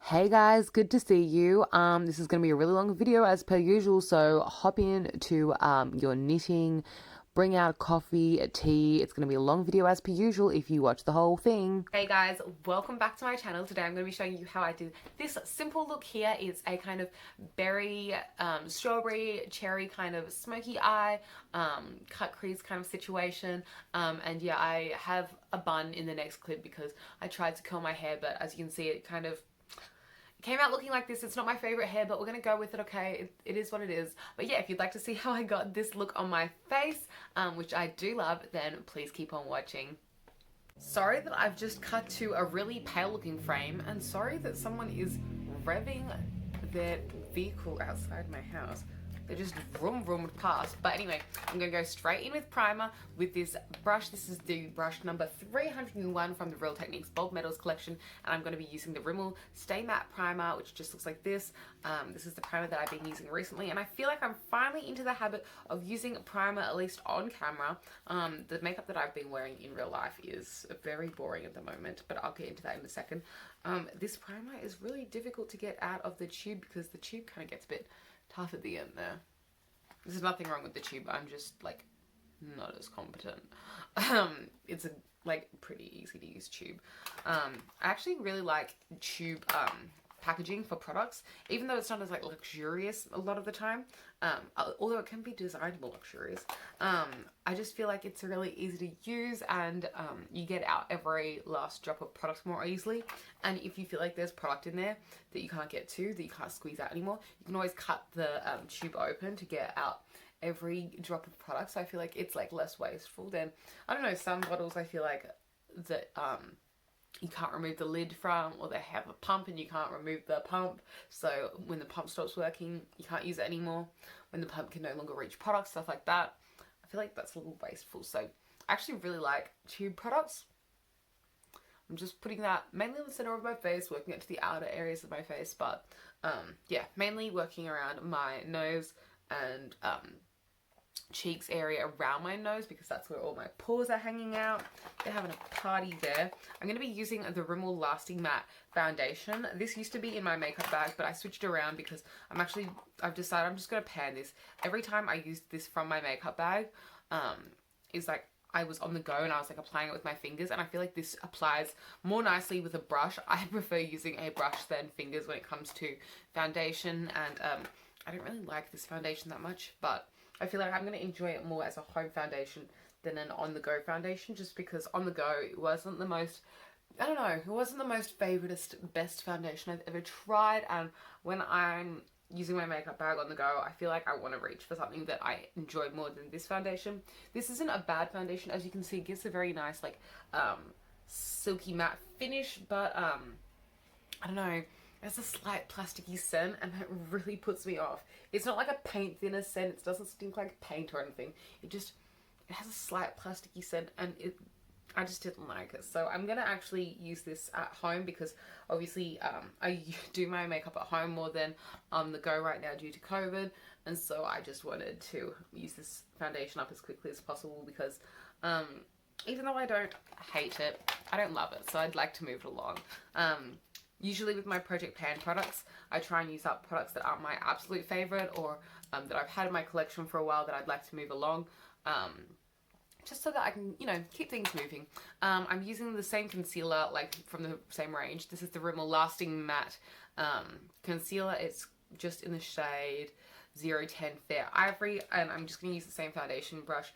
Hey guys, good to see you. This is going to be a really long video as per usual, so hop in to your knitting, bring out a coffee, a tea. It's going to be a long video as per usual if you watch the whole thing. Hey guys, welcome back to my channel. Today I'm going to be showing you how I do this simple look here. It's a kind of berry, strawberry, cherry kind of smoky eye, cut crease kind of situation. And yeah, I have a bun in the next clip because I tried to curl my hair, but as you can see, it kind of came out looking like this. It's not my favorite hair, but we're gonna go with it, okay? It is what it is. But yeah, if you'd like to see how I got this look on my face, which I do love, then please keep on watching. Sorry that I've just cut to a really pale looking frame, and sorry that someone is revving their vehicle outside my house. They just vroom past. But anyway, I'm going to go straight in with primer with this brush. This is the brush number 301 from the Real Techniques Bold Metals collection. And I'm going to be using the Rimmel Stay Matte Primer, which just looks like this. This is the primer that I've been using recently. And I feel like I'm finally into the habit of using primer, at least on camera. The makeup that I've been wearing in real life is very boring at the moment, but I'll get into that in a second. This primer is really difficult to get out of the tube because the tube kind of gets a bit tough at the end there. There's nothing wrong with the tube, I'm just like not as competent. It's a pretty easy to use tube. I actually really like tube packaging for products, even though it's not as luxurious a lot of the time, although it can be designed more luxurious. I just feel like it's really easy to use, and you get out every last drop of product more easily. And if you feel like there's product in there that you can't get to, that you can't squeeze out anymore, you can always cut the tube open to get out every drop of product. So I feel like it's less wasteful than, I don't know, some bottles I feel like that you can't remove the lid from, or they have a pump and you can't remove the pump, so when the pump stops working you can't use it anymore, when the pump can no longer reach products, stuff like that. I feel like that's a little wasteful, so I actually really like tube products. I'm just putting that mainly in the center of my face, working it to the outer areas of my face, but yeah, mainly working around my nose and cheeks area around my nose, because that's where all my pores are hanging out. They're having a party there. I'm going to be using the Rimmel Lasting Matte Foundation. This used to be in my makeup bag, but I switched around because I've decided I'm just going to pan this. Every time I used this from my makeup bag, I was on the go and I was applying it with my fingers, and I feel like this applies more nicely with a brush. I prefer using a brush than fingers when it comes to foundation, and I don't really like this foundation that much, but I feel like I'm going to enjoy it more as a home foundation than an on-the-go foundation, just because on the go it wasn't the most, I don't know, it wasn't the most favoritist, best foundation I've ever tried, and when I'm using my makeup bag on the go, I feel like I want to reach for something that I enjoy more than this foundation. This isn't a bad foundation, as you can see, it gives a very nice, silky matte finish, but, I don't know, there's a slight plasticky scent, and it really puts me off. It's not like a paint thinner scent, it doesn't stink like paint or anything. It has a slight plasticky scent, and I just didn't like it. So I'm gonna actually use this at home, because obviously I do my makeup at home more than on the go right now due to COVID, and so I just wanted to use this foundation up as quickly as possible, because even though I don't hate it, I don't love it, so I'd like to move it along. Usually with my Project Pan products, I try and use up products that aren't my absolute favorite, or that I've had in my collection for a while that I'd like to move along, just so that I can, keep things moving. I'm using the same concealer, from the same range. This is the Rimmel Lasting Matte Concealer. It's just in the shade 010 Fair Ivory, and I'm just going to use the same foundation brush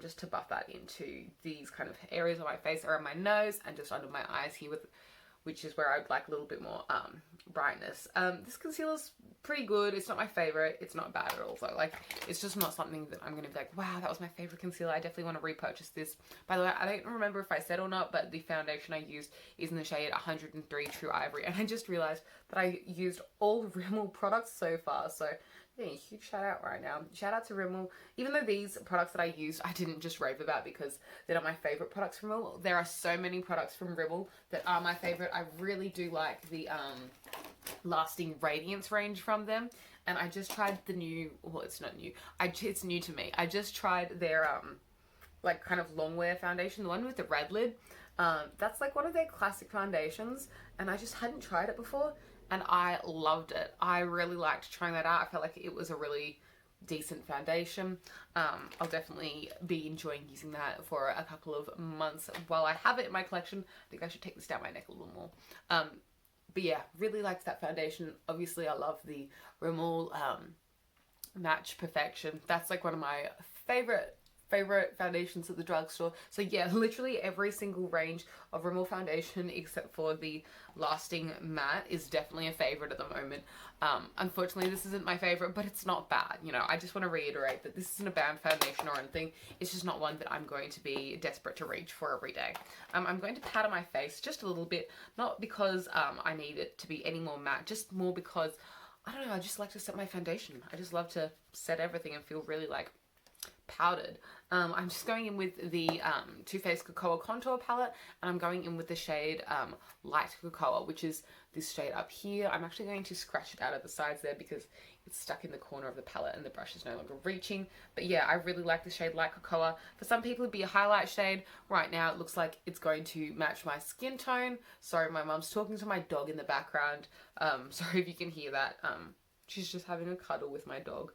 just to buff that into these kind of areas of my face, around my nose, and just under my eyes here, which is where I'd like a little bit more brightness. This concealer's pretty good. It's not my favorite. It's not bad at all. So it's just not something that I'm going to be like, wow, that was my favorite concealer. I definitely want to repurchase this. By the way, I don't remember if I said or not, but the foundation I used is in the shade 103 True Ivory. And I just realized that I used all Rimmel products so far. So yeah, huge shout out right now. Shout out to Rimmel. Even though these products that I used, I didn't just rave about because they're not my favorite products from Rimmel. There are so many products from Rimmel that are my favorite. I really do like the Lasting Radiance range from them. And I just tried the new, well, it's not new. It's new to me. I just tried their kind of long wear foundation, the one with the red lid. That's one of their classic foundations, and I just hadn't tried it before, and I loved it. I really liked trying that out. I felt like it was a really decent foundation. I'll definitely be enjoying using that for a couple of months while I have it in my collection. I think I should take this down my neck a little more. But yeah, really liked that foundation. Obviously, I love the Rimmel Match Perfection. That's like one of my favorite foundations at the drugstore. So yeah, literally every single range of Rimmel foundation except for the Lasting Matte is definitely a favorite at the moment. Unfortunately, this isn't my favorite, but it's not bad. You know, I just want to reiterate that this isn't a bad foundation or anything. It's just not one that I'm going to be desperate to reach for every day. I'm going to powder my face just a little bit, not because I need it to be any more matte, just more because I don't know, I just like to set my foundation. I just love to set everything and feel really like powdered. I'm just going in with the Too Faced Cocoa Contour Palette, and I'm going in with the shade Light Cocoa, which is this shade up here. I'm actually going to scratch it out of the sides there because it's stuck in the corner of the palette and the brush is no longer reaching. But yeah, I really like the shade Light Cocoa. For some people it'd be a highlight shade. Right now it looks like it's going to match my skin tone. Sorry, my mum's talking to my dog in the background. Sorry if you can hear that. She's just having a cuddle with my dog.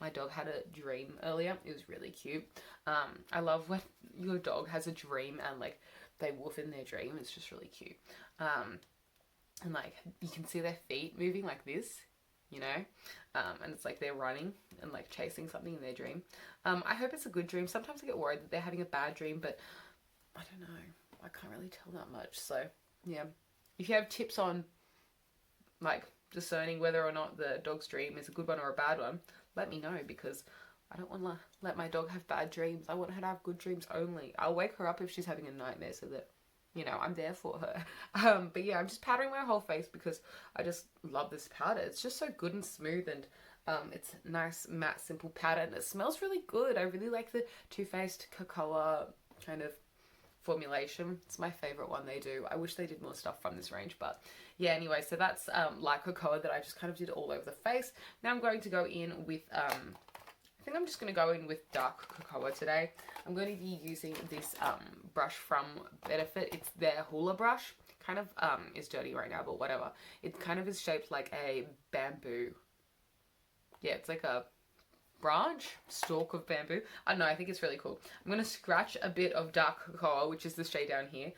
My dog had a dream earlier. It was really cute. I love when your dog has a dream and like they woof in their dream. It's just really cute. And like you can see their feet moving like this, you know, and it's like they're running and like chasing something in their dream. I hope it's a good dream. Sometimes I get worried that they're having a bad dream, but I don't know. I can't really tell that much. So yeah, if you have tips on like discerning whether or not the dog's dream is a good one or a bad one, let me know, because I don't want to let my dog have bad dreams. I want her to have good dreams only. I'll wake her up if she's having a nightmare so that, you know, I'm there for her. But yeah, I'm just powdering my whole face because I just love this powder. It's just so good and smooth, and it's nice, matte, simple powder, and it smells really good. I really like the Too Faced Cocoa kind of formulation. It's my favorite one they do. I wish they did more stuff from this range, but yeah, anyway, so that's Light Cocoa that I just kind of did all over the face. Now I'm going to go in with I think I'm just going to go in with Dark Cocoa today. I'm going to be using this brush from Benefit. It's their hula brush. Kind of is dirty right now, but whatever. It kind of is shaped like a bamboo. Yeah, it's like a stalk of bamboo. I don't know, I think it's really cool. I'm going to scratch a bit of Dark Cocoa, which is the shade down here,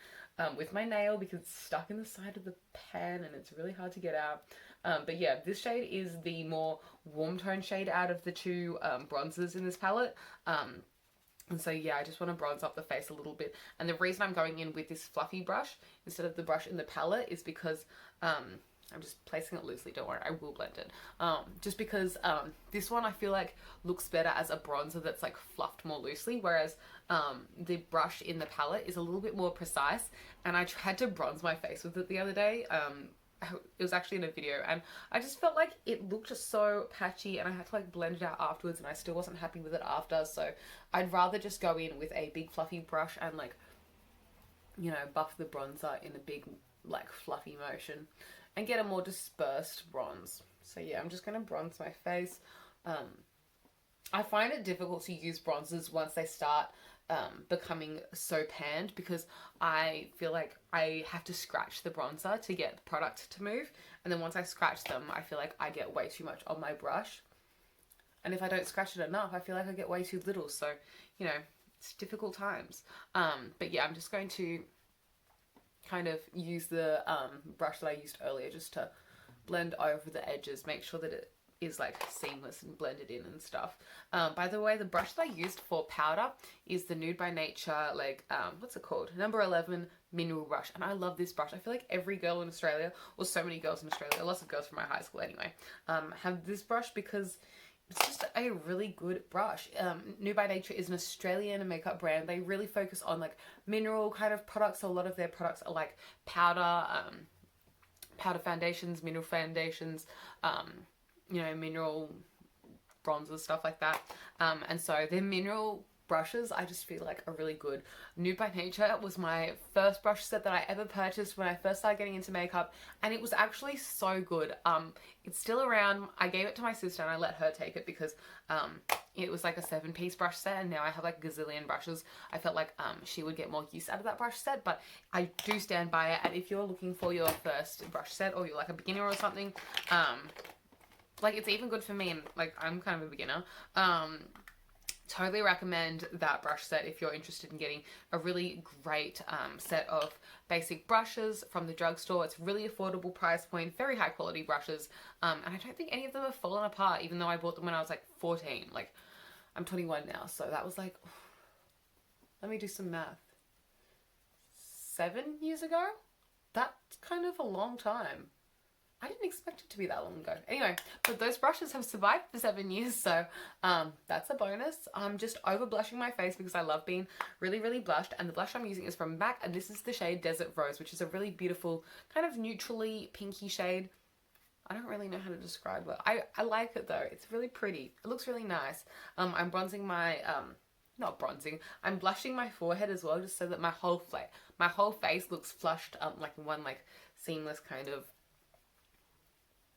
with my nail because it's stuck in the side of the pan and it's really hard to get out. But yeah, this shade is the more warm tone shade out of the two bronzers in this palette. And so yeah, I just want to bronze up the face a little bit. And the reason I'm going in with this fluffy brush instead of the brush in the palette is because I'm just placing it loosely, don't worry, I will blend it. Just because this one I feel like looks better as a bronzer that's like fluffed more loosely, whereas the brush in the palette is a little bit more precise, and I tried to bronze my face with it the other day. It was actually in a video, and I just felt like it looked just so patchy, and I had to like blend it out afterwards, and I still wasn't happy with it after, so I'd rather just go in with a big fluffy brush and like, you know, buff the bronzer in a big like fluffy motion and get a more dispersed bronze. So yeah, I'm just going to bronze my face. I find it difficult to use bronzers once they start becoming so panned, because I feel like I have to scratch the bronzer to get the product to move, and then once I scratch them I feel like I get way too much on my brush, and if I don't scratch it enough I feel like I get way too little, so you know, it's difficult times. But yeah, I'm just going to kind of use the brush that I used earlier just to blend over the edges, make sure that it is like seamless and blended in and stuff. By the way, the brush that I used for powder is the Nude by Nature, like, what's it called? Number 11 mineral brush. And I love this brush. I feel like every girl in Australia, or so many girls in Australia, lots of girls from my high school anyway, have this brush because it's just a really good brush. Nude by Nature is an Australian makeup brand. They really focus on like mineral kind of products. So a lot of their products are like powder, powder foundations, mineral foundations, you know, mineral bronzers, stuff like that. And so their mineral brushes I just feel like are really good. Nude by Nature was my first brush set that I ever purchased when I first started getting into makeup, and it was actually so good. It's still around. I gave it to my sister and I let her take it because it was like a 7-piece brush set, and now I have like a gazillion brushes. I felt like she would get more use out of that brush set, but I do stand by it. And if you're looking for your first brush set, or you're like a beginner or something, like it's even good for me, and like I'm kind of a beginner. Totally recommend that brush set if you're interested in getting a really great set of basic brushes from the drugstore. It's really affordable price point, very high quality brushes, and I don't think any of them have fallen apart, even though I bought them when I was like 14. Like, I'm 21 now, so that was like, let me do some math, 7 years ago? That's kind of a long time. I didn't expect it to be that long ago. Anyway, but those brushes have survived for 7 years, so that's a bonus. I'm just over blushing my face because I love being really, really blushed, and the blush I'm using is from MAC, and this is the shade Desert Rose, which is a really beautiful, kind of neutrally pinky shade. I don't really know how to describe it. I like it though. It's really pretty. It looks really nice. I'm bronzing my, not bronzing, I'm blushing my forehead as well, just so that my whole face looks flushed, like one like seamless kind of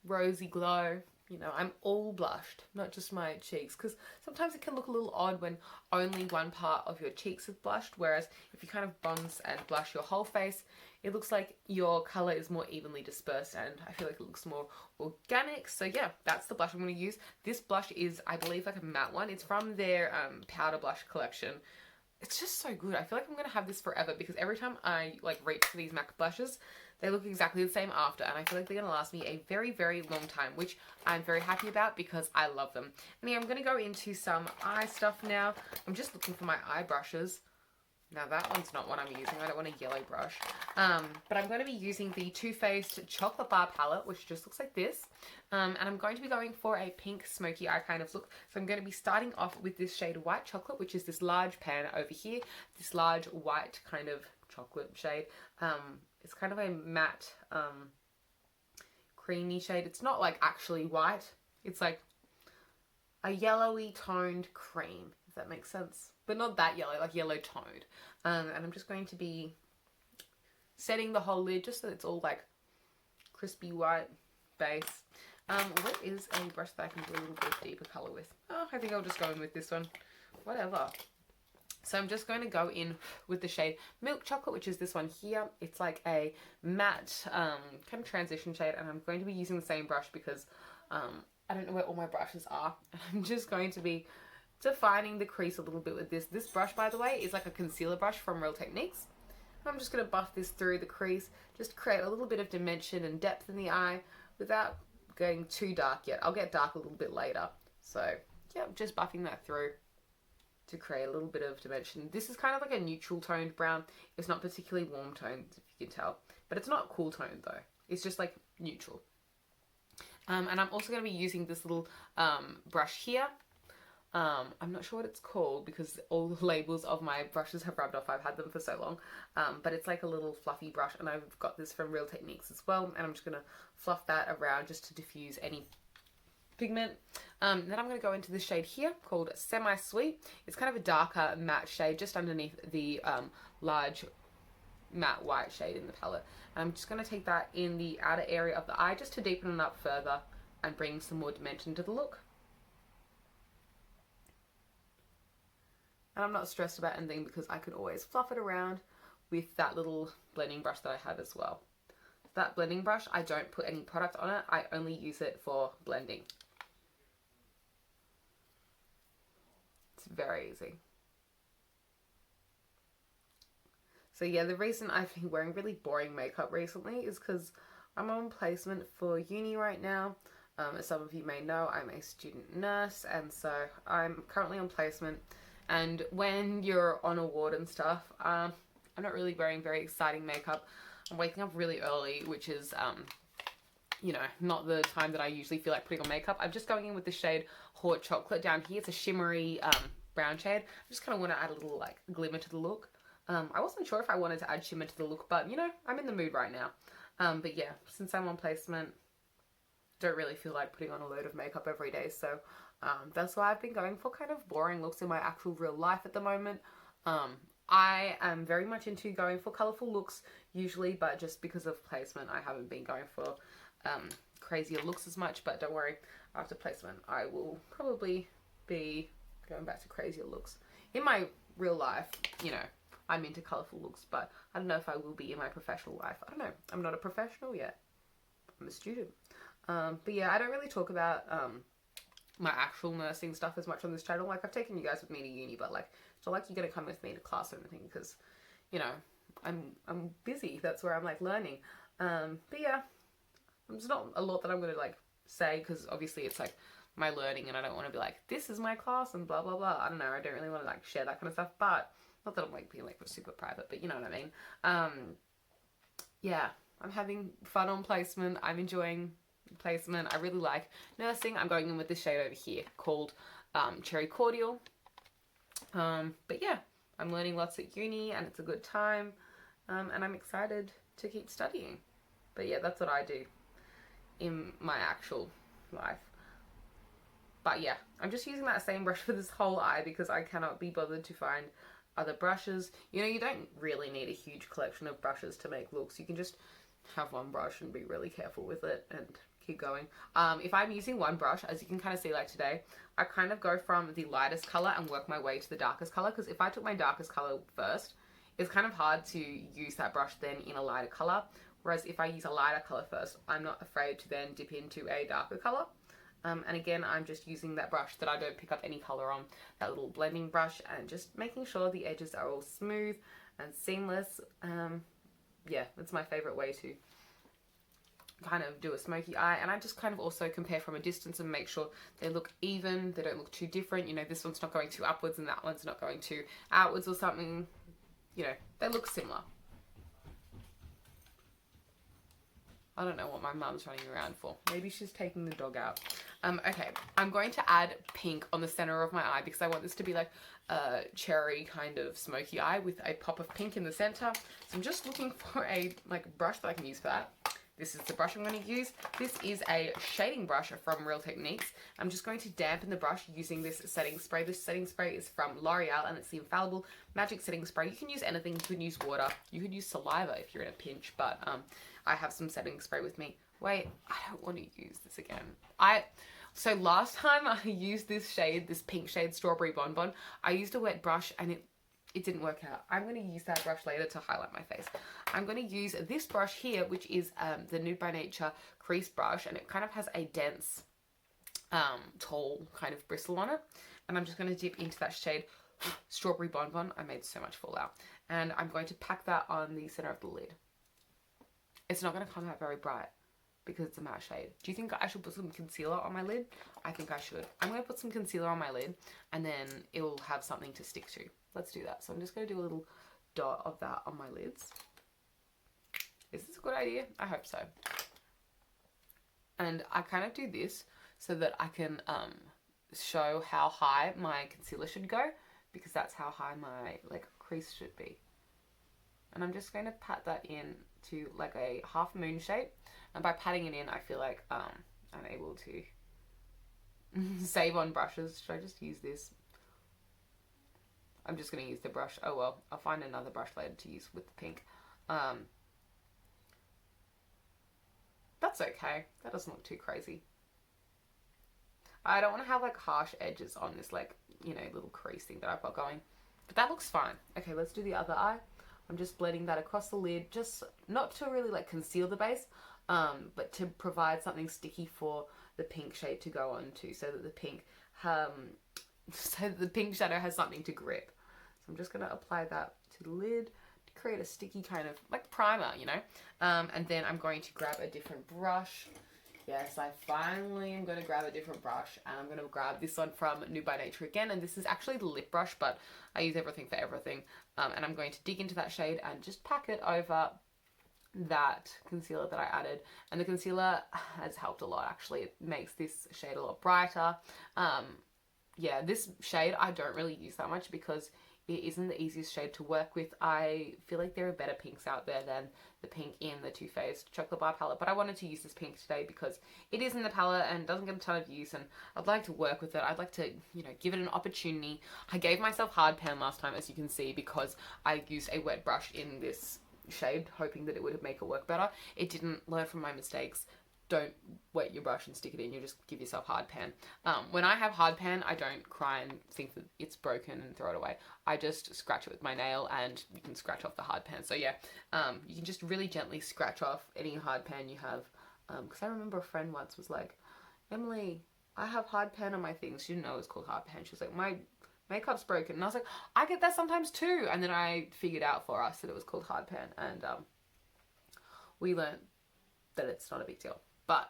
rosy glow. You know, I'm all blushed, not just my cheeks, because sometimes it can look a little odd when only one part of your cheeks is blushed, whereas if you kind of bronze and blush your whole face, it looks like your colour is more evenly dispersed, and I feel like it looks more organic. So yeah, that's the blush I'm going to use. This blush is, I believe, like a matte one. It's from their powder blush collection. It's just so good. I feel like I'm going to have this forever, because every time I like reach for these MAC blushes, they look exactly the same after, and I feel like they're going to last me a very, very long time, which I'm very happy about because I love them. And yeah, I'm going to go into some eye stuff now. I'm just looking for my eye brushes. Now that one's not what I'm using. I don't want a yellow brush. But I'm going to be using the Too Faced Chocolate Bar palette, which just looks like this. And I'm going to be going for a pink smoky eye kind of look. So I'm going to be starting off with this shade White Chocolate, which is this large pan over here. This large white kind of chocolate shade. It's kind of a matte, creamy shade. It's not like actually white. It's like a yellowy toned cream, if that makes sense. But not that yellow, like yellow toned. And I'm just going to be setting the whole lid just so it's all like crispy white base. What is a brush that I can do a little bit of deeper colour with? Oh, I think I'll just go in with this one. Whatever. So I'm just going to go in with the shade Milk Chocolate, which is this one here. It's like a matte kind of transition shade, and I'm going to be using the same brush because I don't know where all my brushes are. I'm just going to be defining the crease a little bit with this. This brush, by the way, is like a concealer brush from Real Techniques. I'm just going to buff this through the crease just to create a little bit of dimension and depth in the eye without going too dark yet. I'll get dark a little bit later. So yeah, just buffing that through to create a little bit of dimension. This is kind of like a neutral toned brown. It's not particularly warm toned, if you can tell, but it's not cool toned though. It's just like neutral. And I'm also going to be using this little brush here. I'm not sure what it's called because all the labels of my brushes have rubbed off. I've had them for so long. But it's like a little fluffy brush, and I've got this from Real Techniques as well. And I'm just going to fluff that around just to diffuse any pigment. Then I'm going to go into this shade here called Semi Sweet. It's kind of a darker matte shade just underneath the large matte white shade in the palette. And I'm just going to take that in the outer area of the eye just to deepen it up further and bring some more dimension to the look. And I'm not stressed about anything because I can always fluff it around with that little blending brush that I have as well. That blending brush, I don't put any product on it. I only use it for blending. It's very easy. So yeah, the reason I've been wearing really boring makeup recently is because I'm on placement for uni right now. As some of you may know, I'm a student nurse, and so I'm currently on placement. And when you're on a ward and stuff, I'm not really wearing very exciting makeup. I'm waking up really early, which is, you know, not the time that I usually feel like putting on makeup. I'm just going in with the shade Hot Chocolate down here. It's a shimmery brown shade. I just kind of want to add a little like glimmer to the look. I wasn't sure if I wanted to add shimmer to the look, but you know, I'm in the mood right now. But yeah, since I'm on placement, don't really feel like putting on a load of makeup every day, so That's why I've been going for kind of boring looks in my actual real life at the moment. I am very much into going for colourful looks usually, but just because of placement, I haven't been going for crazier looks as much. But don't worry, after placement, I will probably be going back to crazier looks. In my real life, you know, I'm into colourful looks, but I don't know if I will be in my professional life. I don't know. I'm not a professional yet. I'm a student. But yeah, I don't really talk about my actual nursing stuff as much on this channel. Like, I've taken you guys with me to uni, but like, it's not like you're gonna come with me to class or anything, because, you know, I'm busy. That's where I'm like learning. But yeah, there's not a lot that I'm gonna like say, because obviously it's like my learning, and I don't want to be like, this is my class and blah blah blah. I don't know. I don't really want to like share that kind of stuff. But not that I'm like being like super private, but you know what I mean. Yeah, I'm having fun on placement. I'm enjoying placement. I really like nursing. I'm going in with this shade over here called Cherry Cordial. But yeah, I'm learning lots at uni, and it's a good time, and I'm excited to keep studying. But yeah, that's what I do in my actual life. But yeah, I'm just using that same brush for this whole eye because I cannot be bothered to find other brushes. You know, you don't really need a huge collection of brushes to make looks. You can just have one brush and be really careful with it and keep going. If I'm using one brush, as you can kind of see like today, I kind of go from the lightest color and work my way to the darkest color, because if I took my darkest color first, it's kind of hard to use that brush then in a lighter color. Whereas if I use a lighter color first, I'm not afraid to then dip into a darker color. And again, I'm just using that brush that I don't pick up any color on, that little blending brush, and just making sure the edges are all smooth and seamless. Yeah, that's my favorite way to kind of do a smoky eye. And I just kind of also compare from a distance and make sure they look even, they don't look too different. You know, this one's not going too upwards and that one's not going too outwards or something. You know, they look similar. I don't know what my mum's running around for. Maybe she's taking the dog out. Okay, I'm going to add pink on the center of my eye because I want this to be like a cherry kind of smoky eye with a pop of pink in the center. So I'm just looking for a like brush that I can use for that. This is the brush I'm going to use. This is a shading brush from Real Techniques. I'm just going to dampen the brush using this setting spray. This setting spray is from L'Oreal, and it's the Infallible Magic Setting Spray. You can use anything. You can use water. You could use saliva if you're in a pinch, but I have some setting spray with me. Wait, I don't want to use this again. So last time I used this shade, this pink shade, Strawberry Bonbon, I used a wet brush and it didn't work out. I'm going to use that brush later to highlight my face. I'm going to use this brush here, which is the Nude by Nature Crease brush, and it kind of has a dense, tall kind of bristle on it. And I'm just going to dip into that shade, Strawberry Bonbon. I made so much fallout. And I'm going to pack that on the center of the lid. It's not going to come out very bright because it's a matte shade. Do you think I should put some concealer on my lid? I think I should. I'm going to put some concealer on my lid, and then it will have something to stick to. Let's do that. So I'm just going to do a little dot of that on my lids. Is this a good idea? I hope so. And I kind of do this so that I can show how high my concealer should go, because that's how high my like crease should be. And I'm just going to pat that in to like a half moon shape. And by patting it in, I feel like I'm able to save on brushes. Should I just use this? I'm just going to use the brush. Oh well, I'll find another brush later to use with the pink. That's okay. That doesn't look too crazy. I don't want to have like harsh edges on this like, you know, little crease thing that I've got going. But that looks fine. Okay, let's do the other eye. I'm just blending that across the lid, just not to really like conceal the base, but to provide something sticky for the pink shade to go on to, so that the pink shadow has something to grip. So I'm just going to apply that to the lid to create a sticky kind of like primer, you know. And then I'm going to grab a different brush. Yes, I finally am going to grab a different brush, and I'm going to grab this one from Nude by Nature again, and this is actually the lip brush, but I use everything for everything. And I'm going to dig into that shade and just pack it over that concealer that I added. And the concealer has helped a lot, actually. It makes this shade a lot brighter. Yeah, this shade I don't really use that much because it isn't the easiest shade to work with. I feel like there are better pinks out there than the pink in the Too Faced Chocolate Bar palette, but I wanted to use this pink today because it is in the palette and doesn't get a ton of use, and I'd like to work with it. I'd like to, you know, give it an opportunity. I gave myself hard pan last time, as you can see, because I used a wet brush in this shade, hoping that it would make it work better. It didn't. Learn from my mistakes. Don't wet your brush and stick it in. You just give yourself hard pan. When I have hard pan, I don't cry and think that it's broken and throw it away. I just scratch it with my nail, and you can scratch off the hard pan. So yeah, you can just really gently scratch off any hard pan you have. Because I remember a friend once was like, Emily, I have hard pan on my things. She didn't know it was called hard pan. She was like, my makeup's broken. And I was like, I get that sometimes too. And then I figured out for us that it was called hard pan. And we learned that it's not a big deal. But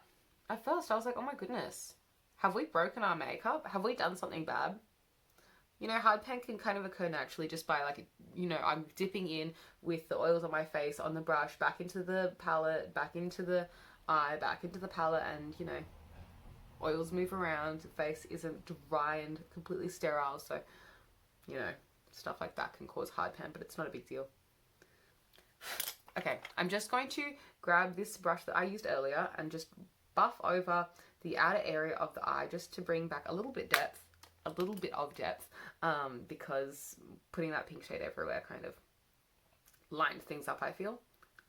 at first I was like, oh my goodness, have we broken our makeup? Have we done something bad? You know, hard pan can kind of occur naturally just by like, you know, I'm dipping in with the oils on my face, on the brush, back into the palette, back into the eye, back into the palette, and, you know, oils move around, the face isn't dry and completely sterile, so, you know, stuff like that can cause hard pan, but it's not a big deal. Okay, I'm just going to grab this brush that I used earlier and just buff over the outer area of the eye just to bring back a little bit of depth, because putting that pink shade everywhere kind of lined things up, I feel.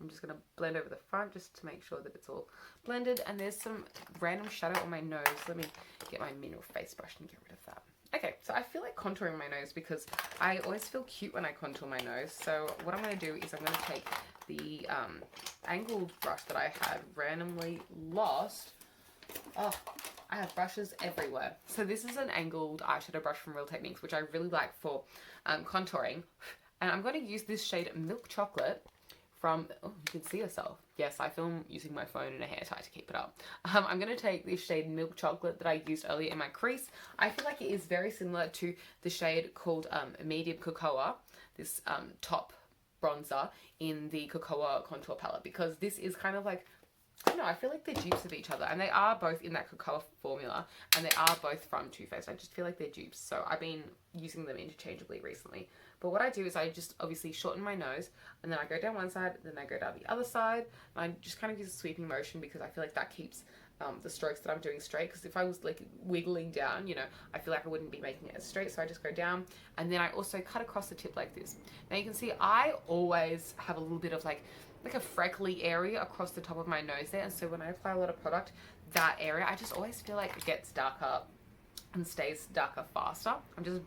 I'm just going to blend over the front just to make sure that it's all blended, and there's some random shadow on my nose. Let me get my mineral face brush and get rid of that. Okay, so I feel like contouring my nose because I always feel cute when I contour my nose. So what I'm going to do is I'm going to take the angled brush that I had randomly lost. Oh, I have brushes everywhere. So this is an angled eyeshadow brush from Real Techniques, which I really like for contouring. And I'm going to use this shade Milk Chocolate from, oh, you can see yourself. Yes, I film using my phone and a hair tie to keep it up. I'm going to take this shade Milk Chocolate that I used earlier in my crease. I feel like it is very similar to the shade called Medium Cocoa, this top bronzer in the Cocoa contour palette, because this is kind of like, I don't know, I feel like they're dupes of each other, and they are both in that Cocoa formula, and they are both from Too Faced. I just feel like they're dupes, so I've been using them interchangeably recently. But what I do is I just obviously shorten my nose, and then I go down one side, then I go down the other side, and I just kind of use a sweeping motion because I feel like that keeps the strokes that I'm doing straight, because if I was like wiggling down, you know, I feel like I wouldn't be making it as straight, so I just go down, and then I also cut across the tip like this. Now you can see I always have a little bit of like a freckly area across the top of my nose there, and so when I apply a lot of product, that area, I just always feel like it gets darker and stays darker faster. I'm just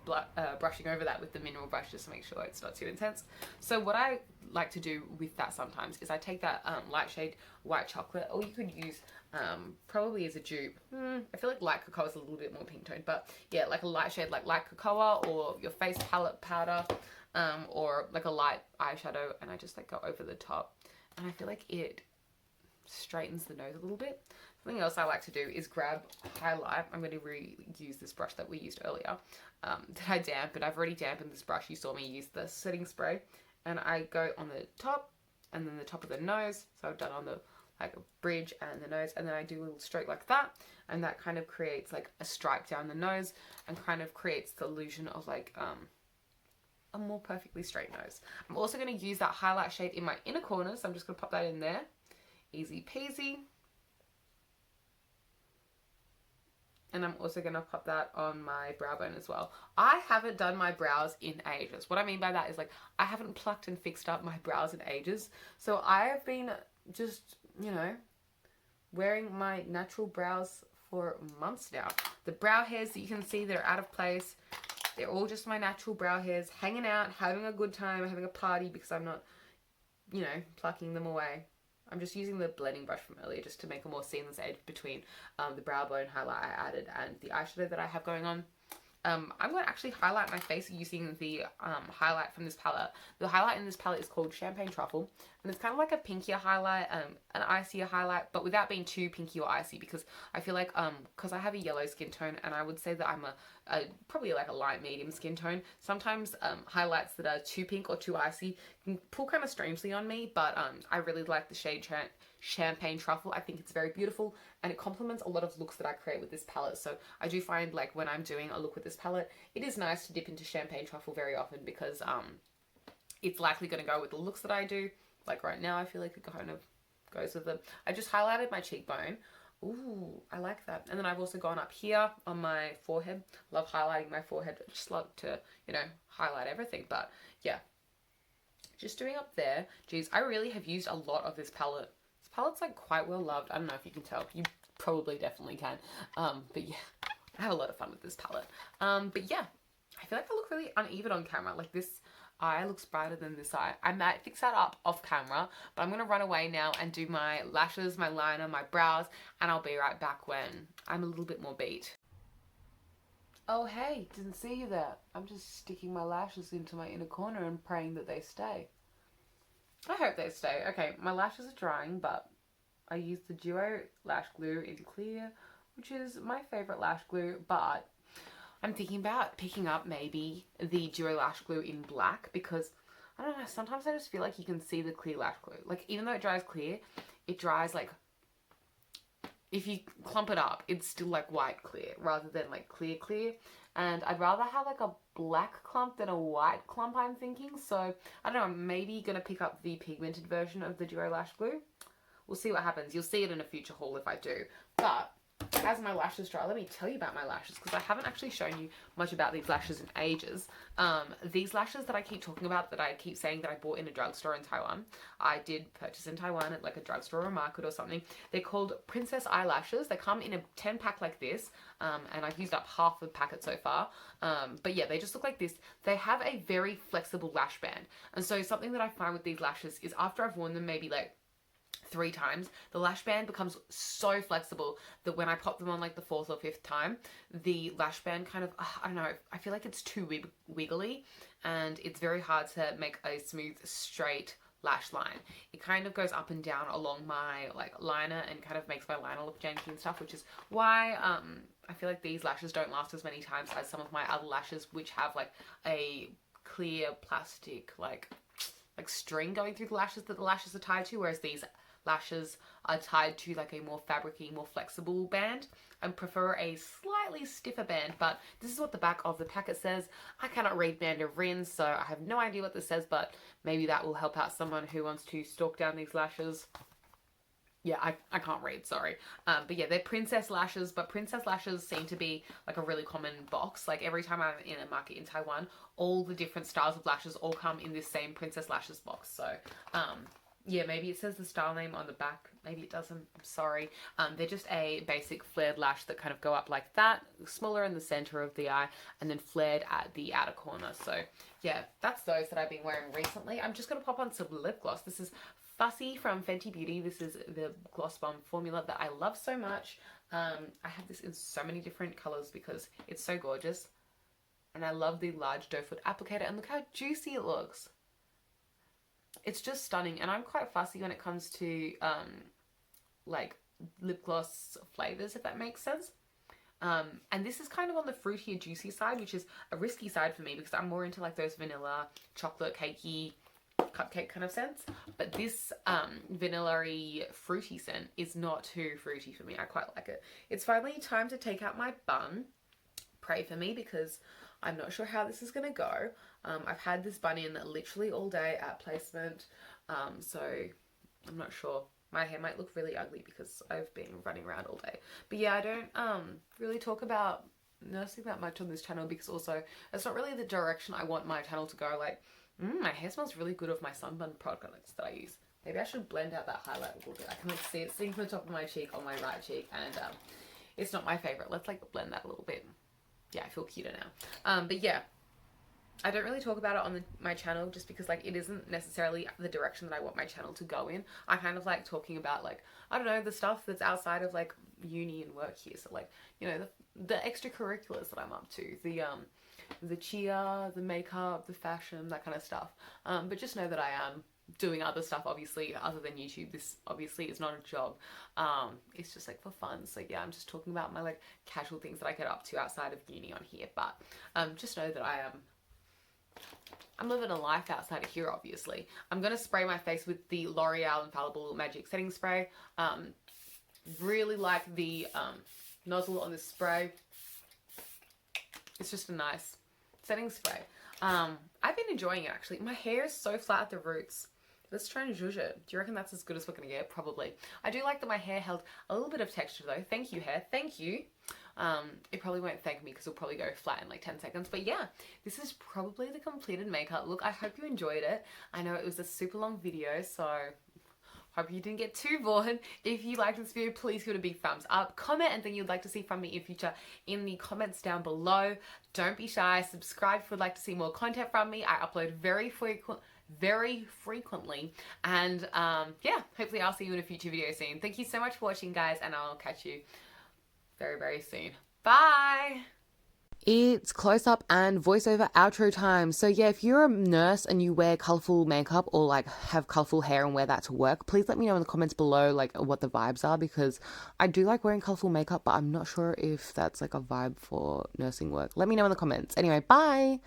brushing over that with the mineral brush just to make sure it's not too intense. So what I like to do with that sometimes is I take that light shade White Chocolate, or you could use probably as a dupe. I feel like Light Cocoa is a little bit more pink toned, but yeah, like a light shade like Light Cocoa, or your face palette powder, or like a light eyeshadow, and I just like go over the top, and I feel like it straightens the nose a little bit. Something else I like to do is grab highlight. I'm going to reuse this brush that we used earlier that I dampened. I've already dampened this brush. You saw me use the setting spray, and I go on the top and then the top of the nose. So I've done on the like a bridge and the nose, and then I do a little stroke like that, and that kind of creates like a stripe down the nose and kind of creates the illusion of like a more perfectly straight nose. I'm also going to use that highlight shade in my inner corner, so I'm just going to pop that in there. Easy peasy. And I'm also going to pop that on my brow bone as well. I haven't done my brows in ages. What I mean by that is like I haven't plucked and fixed up my brows in ages. So I have been just, you know, wearing my natural brows for months now. The brow hairs that you can see that are out of place, they're all just my natural brow hairs hanging out, having a good time, having a party, because I'm not, you know, plucking them away. I'm just using the blending brush from earlier just to make a more seamless edge between the brow bone highlight I added and the eyeshadow that I have going on. I'm going to actually highlight my face using the highlight from this palette. The highlight in this palette is called Champagne Truffle, and it's kind of like a pinkier highlight, an icier highlight, but without being too pinky or icy, because I feel like, because I have a yellow skin tone, and I would say that I'm probably like a light medium skin tone, sometimes highlights that are too pink or too icy pull kind of strangely on me, but I really like the shade Champagne Truffle. I think it's very beautiful and it complements a lot of looks that I create with this palette. So I do find like when I'm doing a look with this palette, it is nice to dip into Champagne Truffle very often because it's likely going to go with the looks that I do. Like right now, I feel like it kind of goes with them. I just highlighted my cheekbone. Ooh, I like that. And then I've also gone up here on my forehead. Love highlighting my forehead. I just love to, you know, highlight everything. But yeah, just doing up there. Geez, I really have used a lot of this palette. This palette's like quite well loved. I don't know if you can tell. You probably definitely can. But yeah, I have a lot of fun with this palette. But yeah, I feel like I look really uneven on camera. Like this eye looks brighter than this eye. I might fix that up off camera, but I'm going to run away now and do my lashes, my liner, my brows, and I'll be right back when I'm a little bit more beat. Oh hey, didn't see you there. I'm just sticking my lashes into my inner corner and praying that they stay. I hope they stay. Okay, my lashes are drying, but I used the Duo Lash Glue in clear, which is my favourite lash glue, but I'm thinking about picking up maybe the Duo Lash Glue in black because, I don't know, sometimes I just feel like you can see the clear lash glue. Like, even though it dries clear, it dries like, if you clump it up, it's still like white clear rather than like clear clear. And I'd rather have like a black clump than a white clump, I'm thinking. So, I don't know, I'm maybe going to pick up the pigmented version of the Duo Lash Glue. We'll see what happens. You'll see it in a future haul if I do. But as my lashes dry, let me tell you about my lashes because I haven't actually shown you much about these lashes in ages. These lashes that I keep talking about, that I keep saying that I bought in a drugstore in Taiwan, I did purchase in Taiwan at like a drugstore or a market or something. They're called Princess Eyelashes. They come in a 10 pack like this, and I've used up half the packet so far. But yeah, they just look like this. They have a very flexible lash band. And so something that I find with these lashes is after I've worn them maybe like 3 times, the lash band becomes so flexible that when I pop them on like the 4th or 5th time, the lash band kind of, I don't know, I feel like it's too wiggly and it's very hard to make a smooth, straight lash line. It kind of goes up and down along my like liner and kind of makes my liner look janky and stuff, which is why I feel like these lashes don't last as many times as some of my other lashes, which have like a clear plastic like string going through the lashes that the lashes are tied to, whereas these lashes are tied to like a more fabricy, more flexible band. I prefer a slightly stiffer band, but this is what the back of the packet says. I cannot read Mandarin, so I have no idea what this says, but maybe that will help out someone who wants to stalk down these lashes. Yeah, I can't read, sorry. But yeah, they're princess lashes, but princess lashes seem to be like a really common box. Like every time I'm in a market in Taiwan, all the different styles of lashes all come in this same princess lashes box. So, yeah, maybe it says the style name on the back. Maybe it doesn't. I'm sorry. They're just a basic flared lash that kind of go up like that, smaller in the center of the eye, and then flared at the outer corner. So, yeah, that's those that I've been wearing recently. I'm just going to pop on some lip gloss. This is Fussy from Fenty Beauty. This is the Gloss Bomb formula that I love so much. I have this in so many different colors because it's so gorgeous. And I love the large doe foot applicator. And look how juicy it looks. It's just stunning, and I'm quite fussy when it comes to like lip gloss flavors, if that makes sense. And this is kind of on the fruitier, juicy side, which is a risky side for me because I'm more into like those vanilla, chocolate, cakey, cupcake kind of scents. But this vanilla-y, fruity scent is not too fruity for me. I quite like it. It's finally time to take out my bun. Pray for me because I'm not sure how this is going to go. I've had this bun in literally all day at placement, so I'm not sure. My hair might look really ugly because I've been running around all day. But yeah, I don't really talk about nursing that much on this channel because also it's not really the direction I want my channel to go. Like, my hair smells really good of my sunburn products that I use. Maybe I should blend out that highlight a little bit. I can like see it sitting from the top of my cheek on my right cheek, and it's not my favorite. Let's like blend that a little bit. Yeah, I feel cuter now. But yeah, I don't really talk about it on my channel just because like it isn't necessarily the direction that I want my channel to go in. I kind of like talking about like, I don't know, the stuff that's outside of like uni and work here. So like, you know, the extracurriculars that I'm up to, the cheer, the makeup, the fashion, that kind of stuff. But just know that I am doing other stuff, obviously, other than YouTube. This obviously is not a job. It's just like for fun. So yeah, I'm just talking about my like casual things that I get up to outside of uni on here. But just know that I am I'm living a life outside of here, obviously. I'm going to spray my face with the L'Oreal Infallible Magic Setting Spray. Really like the nozzle on this spray. It's just a nice setting spray. I've been enjoying it, actually. My hair is so flat at the roots. Let's try and zhuzh it. Do you reckon that's as good as we're going to get? Probably. I do like that my hair held a little bit of texture, though. Thank you, hair. Thank you. It probably won't thank me because it'll probably go flat in like 10 seconds. But yeah, this is probably the completed makeup look. I hope you enjoyed it. I know it was a super long video, so hope you didn't get too bored. If you liked this video, please give it a big thumbs up. Comment anything you'd like to see from me in future in the comments down below. Don't be shy. Subscribe if you'd like to see more content from me. I upload very frequently, and yeah, hopefully I'll see you in a future video soon. Thank you so much for watching, guys, and I'll catch you very soon. Bye. It's close-up and voiceover outro time. So yeah, if you're a nurse and you wear colourful makeup or like have colourful hair and wear that to work, please let me know in the comments below like what the vibes are, because I do like wearing colourful makeup, but I'm not sure if that's like a vibe for nursing work. Let me know in the comments. Anyway, bye.